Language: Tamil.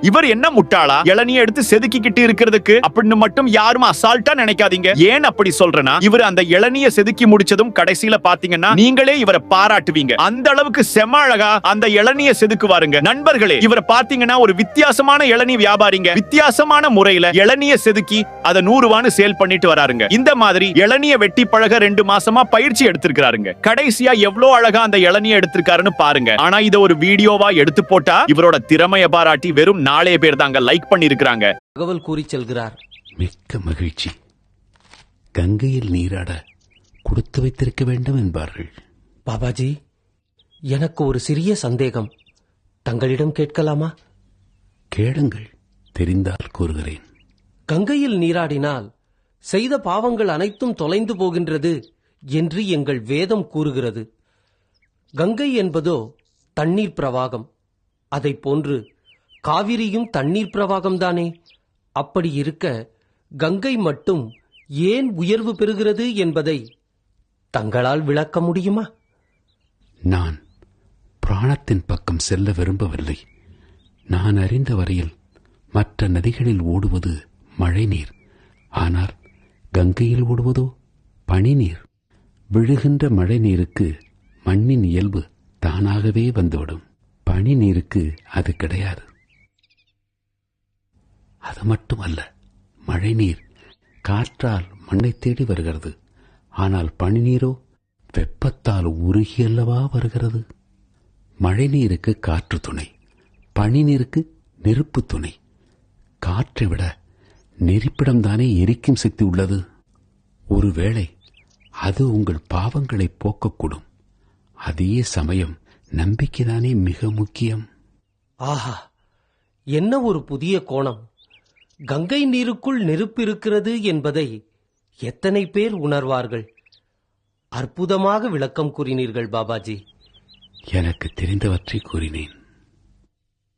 இவர் என்ன முட்டாளா? இளநிய எடுத்து செதுக்கிக்கிட்டு இருக்கிறதுக்கு அப்படின்னு மட்டும் யாரும் அசால்ட்டா நினைக்காதீங்க. ஏன் அப்படி சொல்றேன்னா, இவர் அந்த இளநிய செதுக்கி முடிச்சதும் கடைசியில பாத்தீங்கன்னா நீங்களே இவரை பாராட்டுவீங்க. அந்த அளவுக்கு செம அழகா அந்த இளநிய செதுக்குவாருங்க. நண்பர்களே, இவரை பாத்தீங்கன்னா ஒரு வித்தியாசமான இளநீ வியாபாரிங்க. வித்தியாசமான முறையில இளநிய செதுக்கி அதை 100 ரூபான்னு சேல் பண்ணிட்டு வராருங்க. இந்த மாதிரி இளநிய வெட்டி பழக 2 மாசமா பயிற்சி எடுத்திருக்காருங்க. கடைசியா எவ்வளவு அழகா அந்த இளநிய எடுத்திருக்காருன்னு பாருங்க. ஆனா இத ஒரு வீடியோவா எடுத்து போட்டா இவரோட திறமைய பாராட்டி வெறும் 4 பேர் தாங்க லைக் பண்ணிருக்காங்க. தகவல் கூறி செல்கிறார். மிக்க மகிழ்ச்சி. கங்கையில் நீராட கொடுத்து வைத்திருக்க வேண்டும் என்பார்கள். பாபாஜி, எனக்கு ஒரு சிறிய சந்தேகம், தங்களிடம் கேட்கலாமா? கேளுங்கள், தெரிந்தால் கூறுகிறேன். கங்கையில் நீராடினால் செய்த பாவங்கள் அனைத்தும் தொலைந்து போகின்றது என்று எங்கள் வேதம் கூறுகிறது. கங்கை என்பதோ தண்ணீர் பிரவாகம். அதை போன்று காவிரியும் தண்ணீர் பிரவாகம்தானே. அப்படி இருக்க கங்கை மட்டும் ஏன் உயர்வு பெறுகிறது என்பதை தங்களால் விளக்க முடியுமா? நான் பிராணத்தின் பக்கம் செல்ல விரும்பவில்லை. நான் அறிந்த வரையில் மற்ற நதிகளில் ஓடுவது மழை நீர். ஆனால் கங்கையில் ஓடுவதோ பனிநீர். விழுகின்ற மழை நீருக்கு மண்ணின் இயல்பு தானாகவே வந்துவிடும். பனி நீருக்கு அது கிடையாது. அது மட்டுமல்ல, மழை நீர் காற்றால் மண்ணை தேடி வருகிறது. ஆனால் பனி நீரோ வெப்பத்தால் உருகியல்லவா வருகிறது. மழை நீருக்கு காற்று துணை, பனி நீருக்கு நெருப்பு துணை. காற்றை விட நெருப்பிடம்தானே எரிக்கும் சக்தி உள்ளது. ஒருவேளை அது உங்கள் பாவங்களை போக்கக்கூடும். அதே சமயம் நம்பிக்கைதானே மிக முக்கியம். ஆஹா, என்ன ஒரு புதிய கோணம்! கங்கை நீருக்குள் நெருப்பு இருக்கிறது என்பதை எத்தனை பேர் உணர்வார்கள்? அற்புதமாக விளக்கம் கூறினீர்கள் பாபாஜி. எனக்கு தெரிந்தவற்றை கூறினேன்.